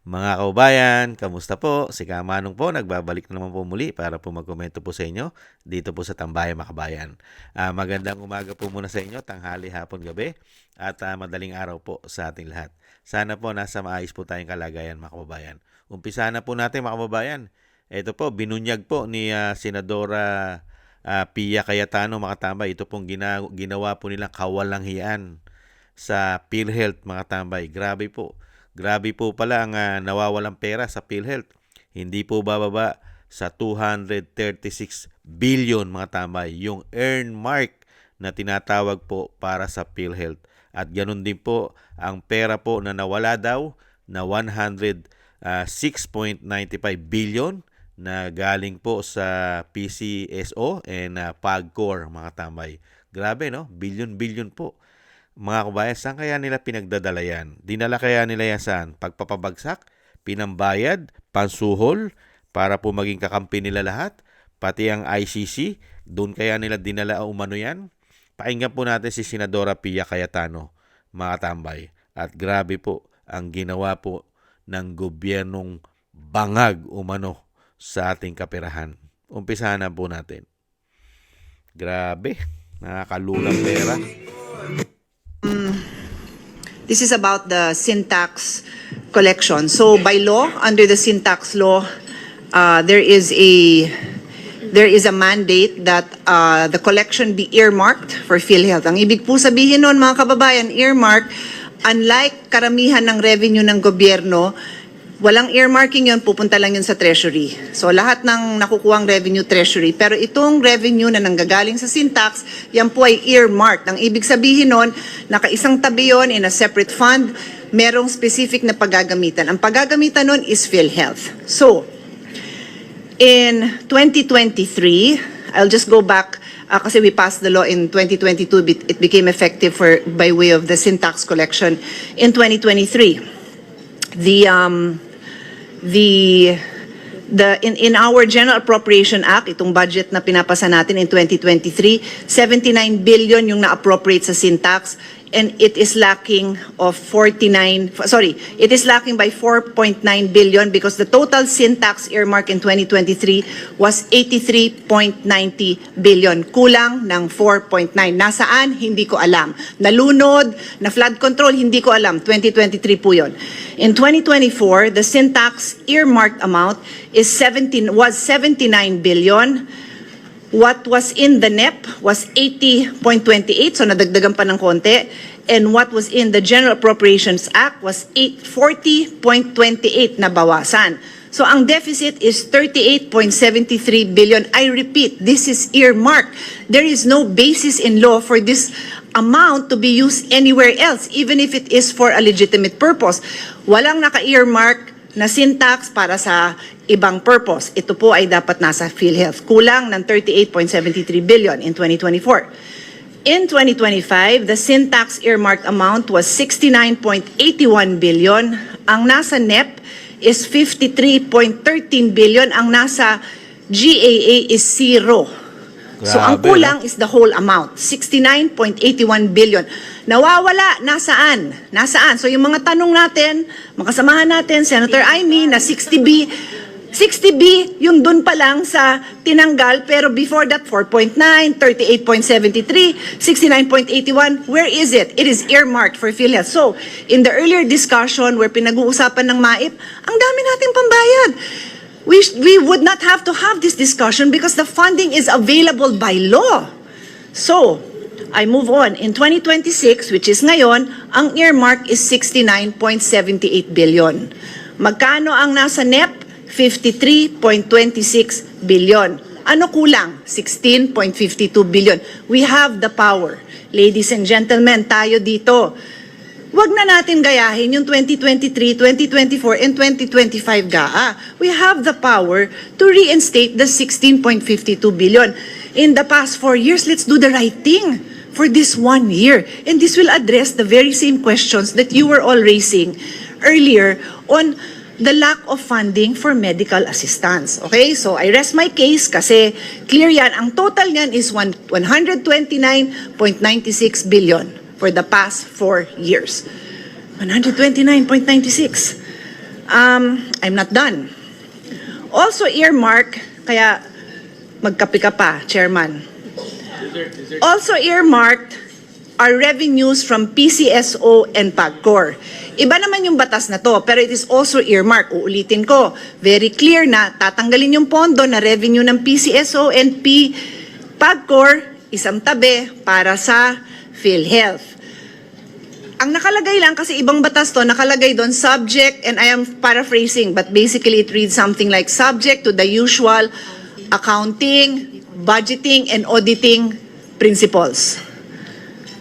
Mga kaubayan, kamusta po? Si Kamanong po, nagbabalik na naman po muli para po magkomento po sa inyo dito po sa Tambayan Makabayan. Magandang umaga po muna sa inyo, tanghali, hapon, gabi at madaling araw po sa ating lahat. Sana po nasa maayos po tayong kalagayan mga kababayan. Umpisa na po natin mga kababayan. Ito po, binunyag po ni Senadora Pia Cayetano mga tambay. Ito pong ginawa po nilang kawalanghiyaan sa PhilHealth mga tambay. Grabe po. Grabe po pala ang nawawalang pera sa PhilHealth. Hindi po bababa sa 236 billion mga tambay. Yung earn mark na tinatawag po para sa PhilHealth. At ganun din po ang pera po na nawala daw na 106.95 billion na galing po sa PCSO and PAGCOR mga tambay. Grabe no? Billion po. Mga kabayan, saan kaya nila pinagdadala yan? Dinala kaya nila yan saan? Pagpapabagsak? Pinambayad? Pansuhol? Para po maging kakampi nila lahat? Pati ang ICC? Doon kaya nila dinala umano yan? Pakinggan po natin si Senadora Pia Cayetano, mga tambay. At grabe po ang ginawa po ng gobyernong bangag umano sa ating kaperahan. Umpisahan na po natin. Grabe, nakakalulang pera. This is about the sin tax collection. So by law, under the sin tax law, there is a mandate that the collection be earmarked for PhilHealth. Ang ibig po sabihin nun mga kababayan, earmark, unlike karamihan ng revenue ng gobyerno, walang earmarking yun, pupunta lang yun sa treasury. So lahat ng nakukuhang revenue treasury. Pero itong revenue na nanggagaling sa sin tax, yan po ay earmarked. Ang ibig sabihin nun, nakaisang tabi yun in a separate fund, merong specific na paggagamitan. Ang paggagamitan nun is PhilHealth. So, in 2023, I'll just go back, kasi we passed the law in 2022, it became effective by way of the sin tax collection in 2023. In our General Appropriation Act, itong budget na pinapasa natin in 2023, 79 billion yung na-appropriate sa sin tax, and it is lacking by 4.9 billion because the total sin tax earmark in 2023 was 83.90 billion. Kulang ng 4.9. Nasaan? Hindi ko alam. Nalunod, na flood control, hindi ko alam. 2023 po yun. In 2024, the sin tax earmarked amount was 79 billion. What was in the NEP was 80.28, so nadagdagan pa ng konti. And what was in the General Appropriations Act was 40.28 na bawasan. So ang deficit is 38.73 billion. I repeat, this is earmarked. There is no basis in law for this amount to be used anywhere else, even if it is for a legitimate purpose. Walang naka-earmark na sin tax para sa ibang purpose. Ito po ay dapat nasa PhilHealth. Kulang ng 38.73 billion in 2024. In 2025, the sin tax earmarked amount was 69.81 billion. Ang nasa NEP is 53.13 billion. Ang nasa GAA is 0. So ang kulang is the whole amount, 69.81 billion. Nawawala, nasaan? Nasaan? So yung mga tanong natin, makasamahan natin, Senator Amy, na 60B, yung dun pa lang sa tinanggal, pero before that, 4.9, 38.73, 69.81, where is it? It is earmarked for PhilHealth. So, in the earlier discussion where pinag-uusapan ng MAIP, ang dami nating pambayad. We would not have to have this discussion because the funding is available by law. So, I move on. In 2026, which is ngayon, ang earmark is 69.78 billion. Magkano ang nasa NEP? 53.26 billion. Ano kulang? 16.52 billion. We have the power. Ladies and gentlemen, tayo dito. Wag na natin gayahin yung 2023, 2024, and 2025 GAA. We have the power to reinstate the 16.52 billion. In the past 4 years, let's do the right thing for this 1 year. And this will address the very same questions that you were all raising earlier on the lack of funding for medical assistance. Okay? So I rest my case kasi clear yan. Ang total yan is 129.96 billion for the past 4 years. 129.96. I'm not done. Also earmark, kaya magkape ka pa, Chairman. Also earmarked are revenues from PCSO and PAGCOR. Iba naman yung batas na to, pero it is also earmarked. Uulitin ko, very clear na tatanggalin yung pondo na revenue ng PCSO and PAGCOR, isang tabi para sa PhilHealth. Ang nakalagay lang, kasi ibang batas to, nakalagay doon subject, and I am paraphrasing, but basically it reads something like subject to the usual accounting, budgeting, and auditing principles.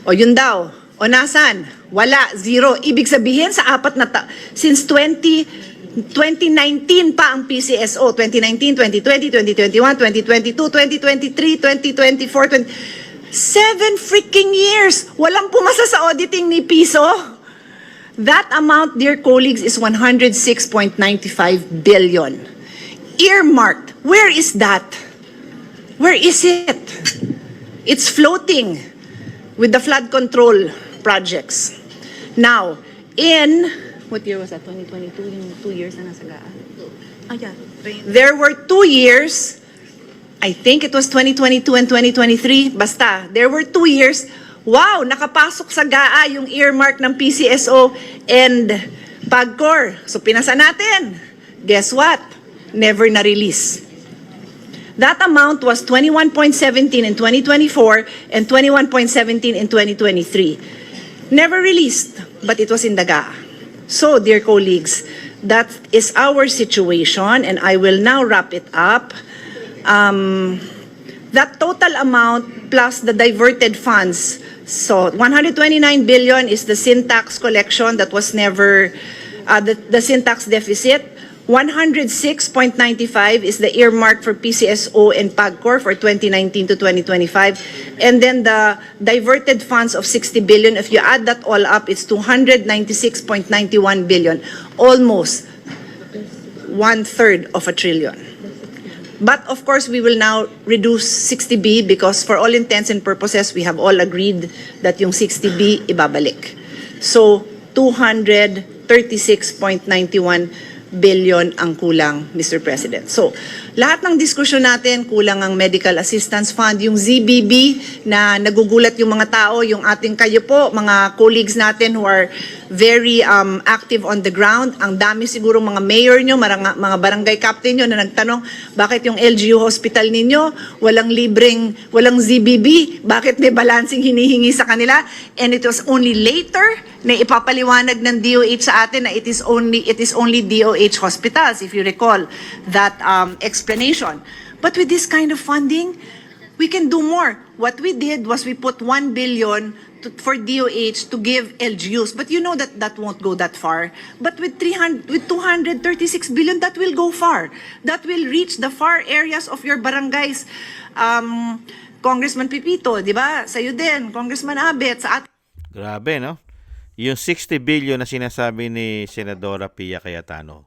O yun daw. O nasan? Wala. Zero. Ibig sabihin sa apat na since 2019 pa ang PCSO. 2019, 2020, 2021, 2022, 2023, 2024, 7 freaking years. Walang pumasa sa auditing ni piso. That amount, dear colleagues, is 106.95 billion. Earmarked. Where is that? Where is it? It's floating with the flood control projects. Now, what year was that? 2022, yung 2 years na nasagaan. Yeah. There were 2 years, I think it was 2022 and 2023, basta, there were 2 years, wow, nakapasok sa GAA yung earmark ng PCSO and PAGCOR. So pinasa natin. Guess what? Never na-release. That amount was 21.17 in 2024 and 21.17 in 2023. Never released, but it was in the GAA. So, dear colleagues, that is our situation, and I will now wrap it up. That total amount plus the diverted funds, so 129 billion is the sin tax collection that was never, the sin tax deficit. 106.95 is the earmark for PCSO and PAGCOR for 2019 to 2025. And then the diverted funds of 60 billion, if you add that all up, it's 296.91 billion. Almost 1/3 of a trillion. But of course, we will now reduce 60B because for all intents and purposes, we have all agreed that yung 60B ibabalik. So, 236.91 billion ang kulang, Mr. President. So, lahat ng diskusyon natin, kulang ang Medical Assistance Fund, yung ZBB na nagugulat yung mga tao, yung ating kayo po, mga colleagues natin who are very active on the ground. Ang dami siguro mga mayor nyo, mga barangay captain nyo na nagtanong, bakit yung LGU hospital ninyo, walang ZBB, bakit may balancing hinihingi sa kanila? And it was only later na ipapaliwanag ng DOH sa atin na it is only DOH hospitals, if you recall that explanation. But with this kind of funding, we can do more. What we did was we put 1 billion for DOH to give LGUs. But you know that that won't go that far. But with 236 billion, that will go far. That will reach the far areas of your barangays. Congressman Pipito, di ba? Sa'yo din, Congressman Abet, sa atin. Grabe, no? Yung 60 billion na sinasabi ni Senadora Pia Cayetano,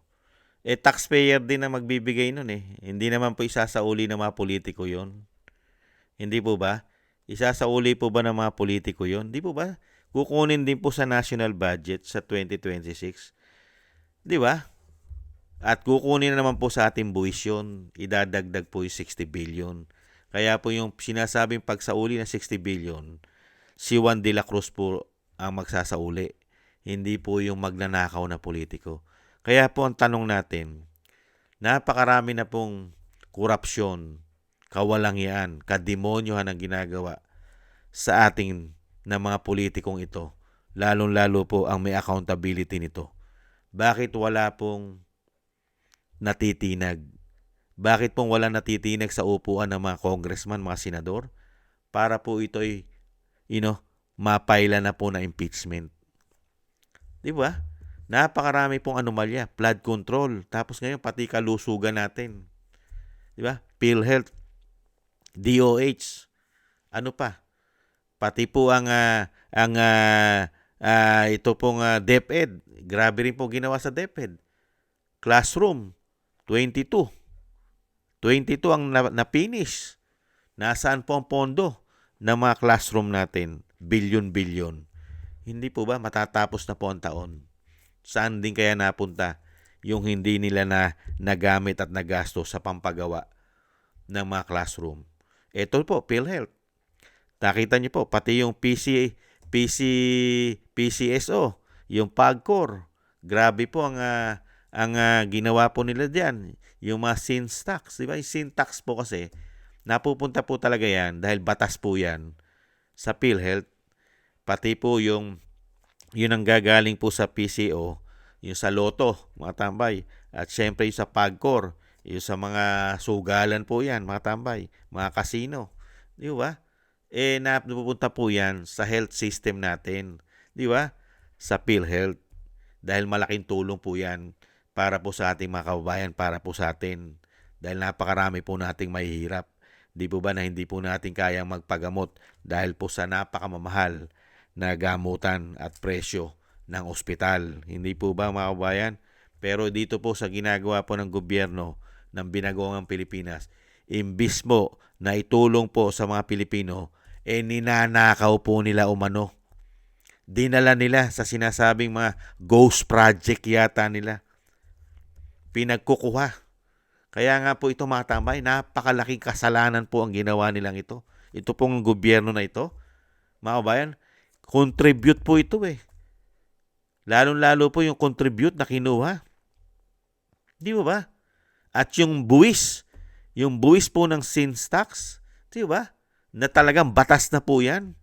taxpayer din na magbibigay nun eh. Hindi naman po isasauli ng mga politiko yun. Hindi po ba? Isasauli po ba ng mga politiko yun? Hindi po ba? Kukunin din po sa national budget sa 2026. Di ba? At kukunin na naman po sa ating buwis yun. Idadagdag po yung 60 billion. Kaya po yung sinasabing pagsauli ng 60 billion, si Juan de la Cruz po ang magsasauli. Hindi po yung magnanakaw na politiko. Kaya po ang tanong natin, napakarami na pong korupsyon, kawalangian, kademonyohan ang ginagawa sa ating na mga politikong ito. Lalong-lalo po ang may accountability nito. Bakit wala pong natitinag? Bakit pong wala natitinag sa upuan ng mga congressman, mga senador? Para po ito'y, mapaila na po na impeachment. Di ba? Napakarami pong anomalya. Flood control. Tapos ngayon, pati kalusugan natin. Di ba? PhilHealth, DOH. Ano pa? Pati po ang ito pong DepEd. Grabe rin po ginawa sa DepEd. Classroom, 22 ang na-finish. Nasaan po ang pondo ng mga classroom natin? Bilyon-bilyon. Hindi po ba matatapos na po ang taon? Saan din kaya napunta yung hindi nila na nagamit at nagasto sa pampagawa ng mga classroom. Ito po, PhilHealth. Nakita niyo po, pati yung PCSO, yung PAGCOR. Grabe po ang ginawa po nila diyan. Yung mga syntax, di ba? Yung syntax po kasi, napupunta po talaga yan dahil batas po yan sa PhilHealth. Pati po yun ang gagaling po sa PCO, yung sa Lotto, mga tambay. At syempre yung sa PAGCOR, yung sa mga sugalan po yan, mga tambay, mga casino. Di ba? Napupunta po yan sa health system natin. Di ba? Sa PhilHealth. Dahil malaking tulong po yan para po sa ating mga kababayan, para po sa atin. Dahil napakarami po nating mahihirap. Di po ba na hindi po natin kayang magpagamot dahil po sa napakamamahal na gamutan at presyo ng ospital. Hindi po ba mga kababayan? Pero dito po sa ginagawa po ng gobyerno ng Binagoongang Pilipinas, imbis mo na itulong po sa mga Pilipino, ninanakaw po nila umano. Dinala nila sa sinasabing mga ghost project yata nila. Pinagkukuha. Kaya nga po ito mga tambay, napakalaking kasalanan po ang ginawa nilang ito. Ito pong gobyerno na ito, mga kabayan, contribute po ito eh. Lalong-lalo po yung contribute na kinuha. Di ba? At yung buwis po ng sins tax, di ba? Na talagang batas na po yan.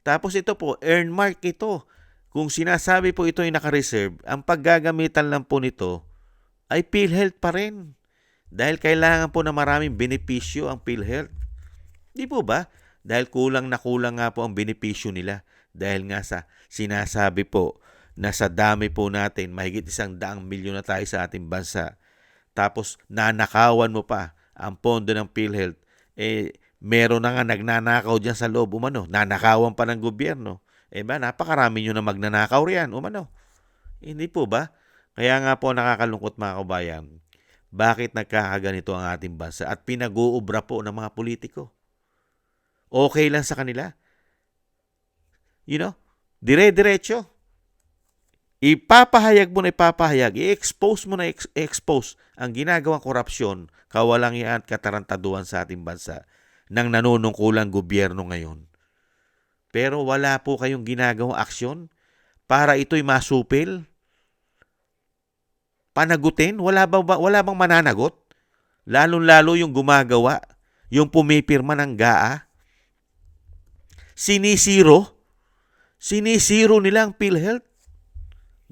Tapos ito po, earmark ito. Kung sinasabi po ito ay naka-reserve, ang paggagamitan lang po nito ay PhilHealth pa rin. Dahil kailangan po na maraming benepisyo ang PhilHealth. Di po ba? Dahil kulang na kulang nga po ang benepisyo nila. Dahil nga sa sinasabi po na sa dami po natin, mahigit 100 milyon na tayo sa ating bansa. Tapos nanakawan mo pa ang pondo ng PhilHealth. Meron na nga nagnanakaw dyan sa loob, umano. Nanakawan pa ng gobyerno. Napakarami nyo na magnanakaw riyan, umano. Hindi po ba? Kaya nga po nakakalungkot mga kabayan. Bakit nagkakaganito ang ating bansa at pinag-uubra po ng mga politiko? Okay lang sa kanila. Dire-diretso. Ipapahayag mo na ipapahayag, i-expose mo na i-expose ang ginagawang korupsyon, kawalangian at katarantaduhan sa ating bansa ng nanunungkulang gobyerno ngayon. Pero wala po kayong ginagawang aksyon para ito'y masupil. Panagutin? Wala bang mananagot? Lalong-lalo yung gumagawa, yung pumipirma ng GAA. Sinisiro nila ang PhilHealth.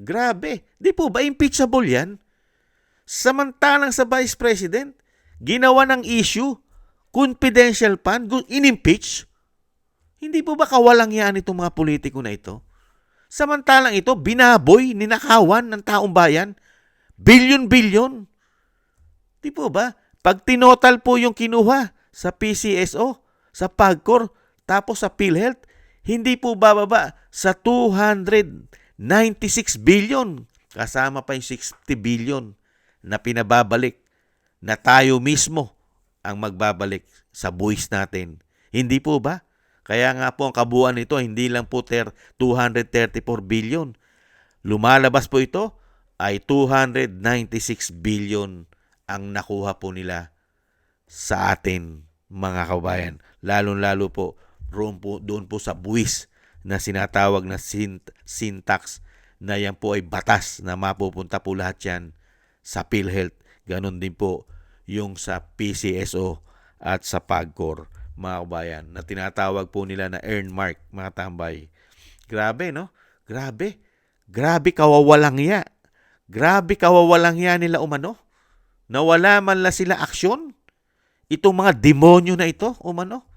Grabe. Di po ba impeachable yan? Samantalang sa Vice President, ginawa ng issue, confidential fund, in-impeach. Hindi po ba kawalangyaan itong mga politiko na ito? Samantalang ito, binaboy, ninakawan ng taong bayan, bilyon-bilyon. Di po ba? Pag tinotal po yung kinuha sa PCSO, sa PAGCOR, tapos sa PhilHealth, hindi po bababa sa 296 billion. Kasama pa yung 60 billion na pinababalik na tayo mismo ang magbabalik sa buwis natin. Hindi po ba? Kaya nga po ang kabuuan nito, hindi lang po 234 billion. Lumalabas po ito ay 296 billion ang nakuha po nila sa atin mga kabayan. Lalong-lalo po doon po sa buwis na sinatawag na sin tax na yan po ay batas na mapupunta po lahat yan sa PhilHealth. Ganon din po yung sa PCSO at sa PAGCOR mga kabayan na tinatawag po nila na earmark mga tambay. Grabe no? Grabe. Grabe kawawalang ya. Grabe kawawalang ya nila umano. Nawala man la sila aksyon. Itong mga demonyo na ito umano.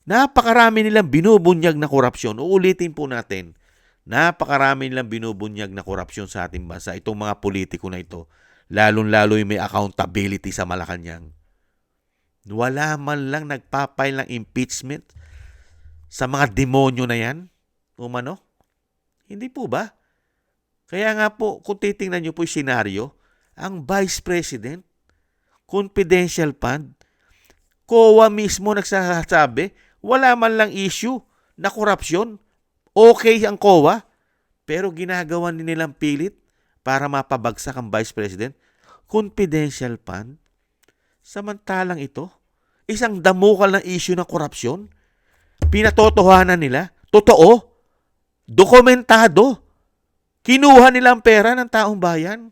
Napakarami nilang binubunyag na korupsyon. Uulitin po natin. Napakarami nilang binubunyag na korupsyon sa ating bansa. Itong mga politiko na ito. Lalong-lalo yung may accountability sa Malacanang. Wala man lang nagpapail ng impeachment sa mga demonyo na yan. Umano? Hindi po ba? Kaya nga po, kung titingnan nyo po yung senaryo, ang Vice President, confidential fund, COA mismo nagsasabi, wala man lang issue na korupsyon. Okay ang COA, pero ginagawa nilang pilit para mapabagsak ang Vice President? Confidential fund? Samantalang ito, isang damukal na issue ng korupsyon, pinatotohanan nila, totoo, dokumentado, kinuha nila ang pera ng taong bayan.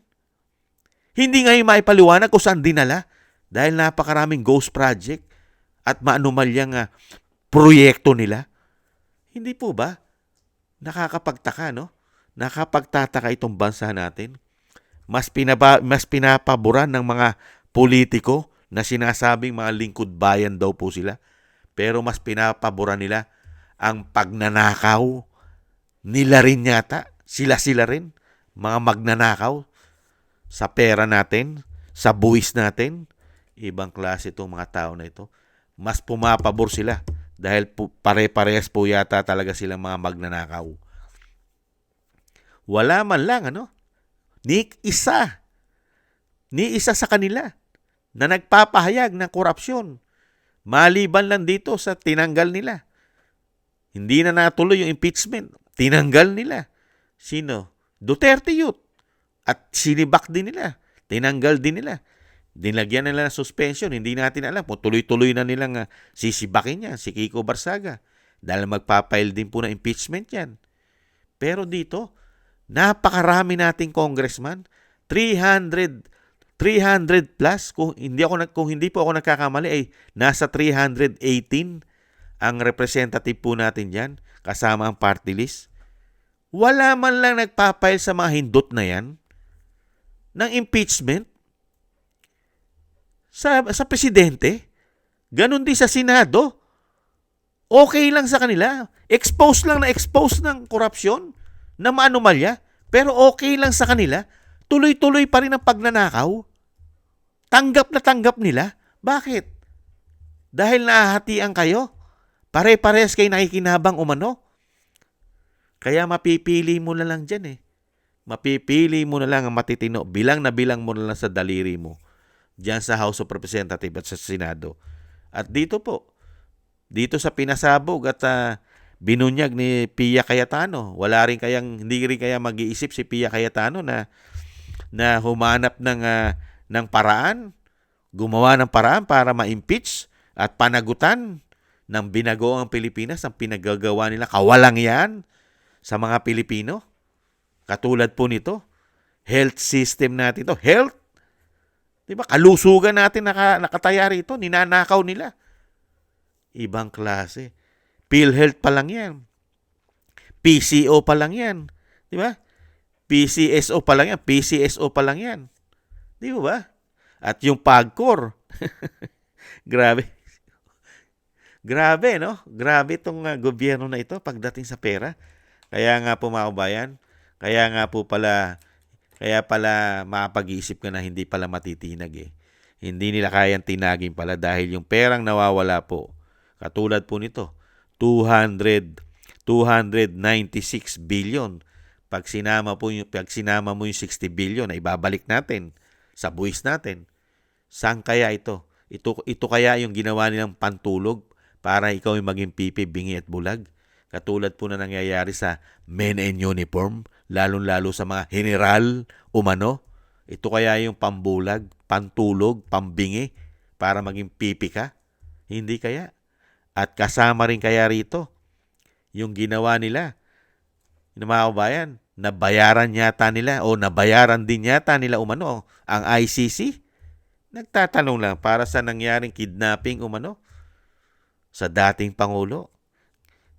Hindi ngayon maipaliwanag kung saan dinala dahil napakaraming ghost project at maanumalyang proyekto nila. Hindi po ba? Nakakapagtaka, no? Nakapagtataka itong bansa natin. Mas pinapaboran ng mga politiko na sinasabing mga lingkod bayan daw po sila. Pero mas pinapaboran nila ang pagnanakaw. Nila rin yata. Sila rin. Mga magnanakaw sa pera natin, sa buwis natin. Ibang klase itong mga tao na ito. Mas pumapabor sila dahil pare-parehas po yata talaga silang mga magnanakaw. Wala man lang, ni isa sa kanila na nagpapahayag ng korupsyon. Maliban lang dito sa tinanggal nila. Hindi na natuloy yung impeachment. Tinanggal nila. Sino? Duterte Youth. At sinibak din nila. Tinanggal din nila. Dinagyan nila ng suspension. Hindi natin alam kung tuloy-tuloy na nilang sisibakin yan, si Kiko Barsaga. Dahil magpapail din po ng impeachment yan. Pero dito, napakarami nating congressman. 300 plus. Kung hindi po ako nagkakamali, ay nasa 318 ang representative po natin dyan, kasama ang party list. Wala man lang nagpapail sa mga hindot na yan ng impeachment sa presidente. Ganon din sa Senado. Okay lang sa kanila. Expose ng korupsyon na maanumalya. Pero okay lang sa kanila. Tuloy-tuloy pa rin ang pagnanakaw. Tanggap na tanggap nila. Bakit? Dahil nahahatian kayo. Pare-parehas kayo nakikinabang umano. Kaya mapipili mo na lang dyan Mapipili mo na lang ang matitino. Bilang na bilang mo na lang sa daliri mo. Diyan sa House of Representatives at sa Senado. At dito po, dito sa pinasabog at binunyag ni Pia Cayetano, hindi rin kaya mag-iisip si Pia Cayetano na humanap ng paraan, gumawa ng paraan para ma-impeach at panagutan ng binagoong Pilipinas ang pinagagawa nila. Kawalang yan sa mga Pilipino. Katulad po nito, health system natin ito. Health, diba? Kalusugan natin nakataya rito, ninanakaw nila. Ibang klase. PhilHealth pa lang yan. PCO pa lang yan. Diba? PCSO pa lang yan. PCSO pa lang yan. Di ba? At yung PAGCOR. Grabe. Grabe, no? Grabe itong gobyerno na ito pagdating sa pera. Kaya nga po mga kabayan, kaya pala makapag-iisip ka na hindi pala matitinag Hindi nila kayang tinagin pala dahil yung perang nawawala po, katulad po nito, 296 billion. Pag sinama mo yung 60 billion na ibabalik natin sa buwis natin, saan kaya ito? Ito kaya yung ginawa nilang pantulog para ikaw ay maging pipi, bingi at bulag? Katulad po na nangyayari sa men in uniform, lalong-lalo sa mga general umano. Ito kaya yung pambulag, pantulog, pambingi para maging pipi ka? Hindi kaya. At kasama rin kaya rito yung ginawa nila. Yung mga kabayan, nabayaran din yata nila umano ang ICC. Nagtatanong lang para sa nangyaring kidnapping umano sa dating Pangulo.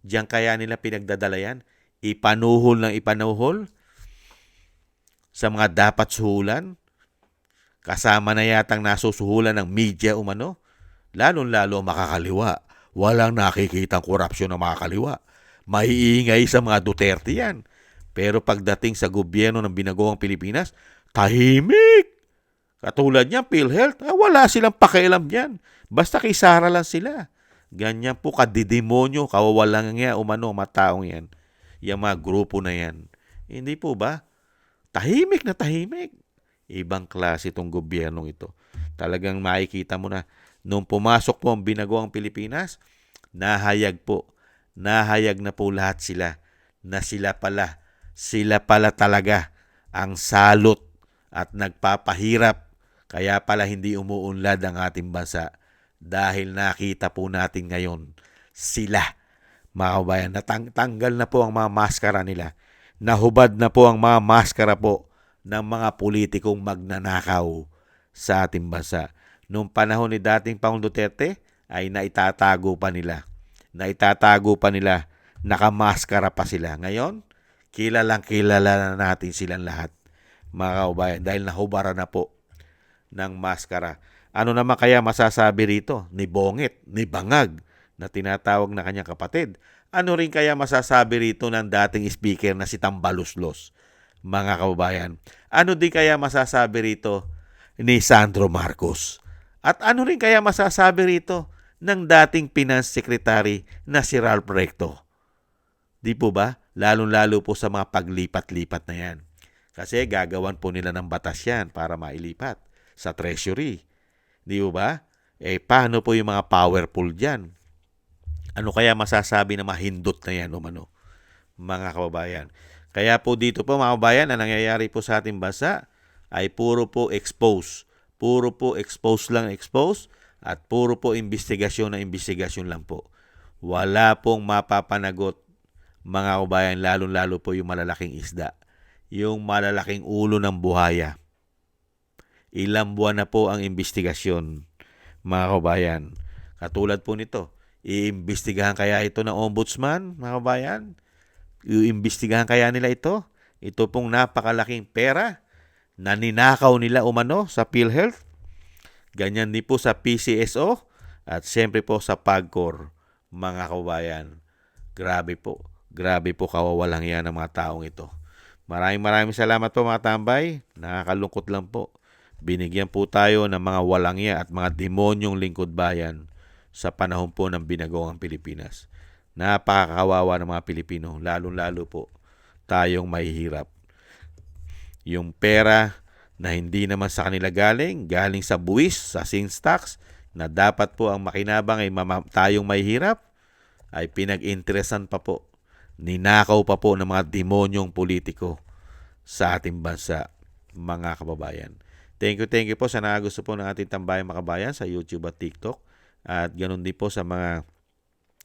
Diyan kaya nila pinagdadala yan? Ipanuhol sa mga dapat suhulan. Kasama na yatang nasusuhulan ng media umano. Lalong-lalo makakaliwa. Walang nakikitang korupsyon ng makakaliwa. Maiingay sa mga Duterte yan. Pero pagdating sa gobyerno ng binagoong Pilipinas, tahimik. Katulad niyan, PhilHealth, wala silang pakialam yan. Basta kay Sara lang sila. Ganyan po kadidemonyo, kawawalang nga umano, mataong yan. Yung mga grupo na yan. Hindi po ba? Tahimik na tahimik. Ibang klase itong gobyernong ito. Talagang makikita mo na, nung pumasok po ang binagoang Pilipinas, nahayag na po lahat sila na sila pala talaga ang salot at nagpapahirap. Kaya pala hindi umuunlad ang ating bansa dahil nakita po natin ngayon sila, mga kabayan, natanggal na po ang mga maskara nila. Nahubad na po ang mga maskara po ng mga politikong magnanakaw sa ating bansa. Noong panahon ni dating Pangulong Duterte ay naitatago pa nila. Nakamaskara pa sila. Ngayon, kilalang kilala na natin silang lahat, mga kaubayan, dahil nahubaran na po ng maskara. Ano naman kaya masasabi rito ni Bongit, ni Bangag, na tinatawag na kanyang kapatid? Ano rin kaya masasabi rito ng dating speaker na si Tambaluslos, mga kaubayan? Ano din kaya masasabi rito ni Sandro Marcos? At ano rin kaya masasabi rito ng dating Finance Secretary na si Ralph Recto? Di po ba? Lalong-lalo po sa mga paglipat-lipat na yan. Kasi gagawan po nila ng batas yan para mailipat sa Treasury. Di po ba? Paano po yung mga powerful dyan? Ano kaya masasabi na mahindot na yan, mga kababayan? Kaya po dito po, mga kababayan, ang nangyayari po sa ating bansa ay puro po expose. Puro po expose at puro po investigasyon lang po. Wala pong mapapanagot, mga kababayan, lalong-lalo po yung malalaking isda. Yung malalaking ulo ng buhaya. Ilang buwan na po ang investigasyon, mga kababayan. Katulad po nito, iimbestigahan kaya ito ng ombudsman, mga kababayan? Iimbestigahan kaya nila ito? Ito pong napakalaking pera na ninakaw nila sa PhilHealth. Ganyan din po sa PCSO at siyempre po sa PAGCOR, mga kababayan. Grabe po kawawalang yan ng mga taong ito. Maraming salamat po, mga tambay. Nakakalungkot lang po. Binigyan po tayo ng mga walangya at mga demonyong lingkod bayan sa panahon po ng binagoong Pilipinas. Napakakawawa ng mga Pilipino, lalong-lalo po tayong mahihirap. Yung pera na hindi naman sa kanila galing sa buwis, sa sales tax, na dapat po ang makinabang ay tayong mahihirap, ay pinag-interesan pa po, ninakaw pa po ng mga demonyong politiko sa ating bansa, mga kababayan. Thank you po sa gusto po ng ating Tambayang Makabayan sa YouTube at TikTok. At ganoon din po sa mga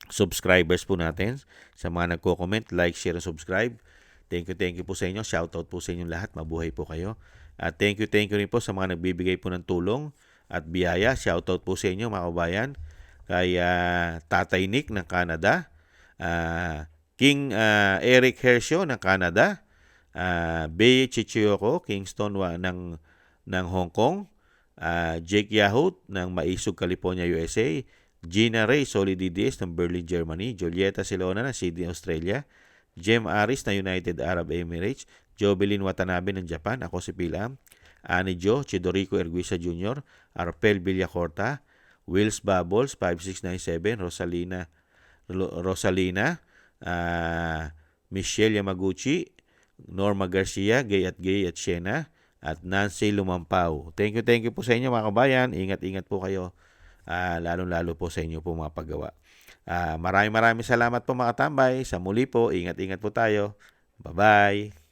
subscribers po natin, sa mga nagko-comment, like, share, and subscribe. Thank you po sa inyo. Shoutout po sa inyong lahat. Mabuhay po kayo. At thank you rin po sa mga nagbibigay po ng tulong at biyaya. Shoutout po sa inyo, mga kababayan. Kay Tatay Nick ng Canada, King Eric Hershio ng Canada, Bey Chichiyoko, Kingston ng Hong Kong, Jake Yahut ng Maisog, California, USA, Gina Ray Solidides ng Berlin, Germany, Julieta Silona ng Sydney, Australia, Jem Aris na United Arab Emirates, Jobelin Watanabe ng Japan, ako si Pilam, Ani Jo, Chidorico Erguisa Jr., Arpel Villacorta, Wills Bubbles 5697, Rosalina, Michelle Yamaguchi, Norma Garcia, Gay at Shena, at Nancy Lumampaw. Thank you po sa inyo, mga kabayan. Ingat po kayo. Lalong-lalo po sa inyo po mga paggawa. Maraming salamat po, mga tambay. Sa muli po, ingat po tayo. Bye-bye.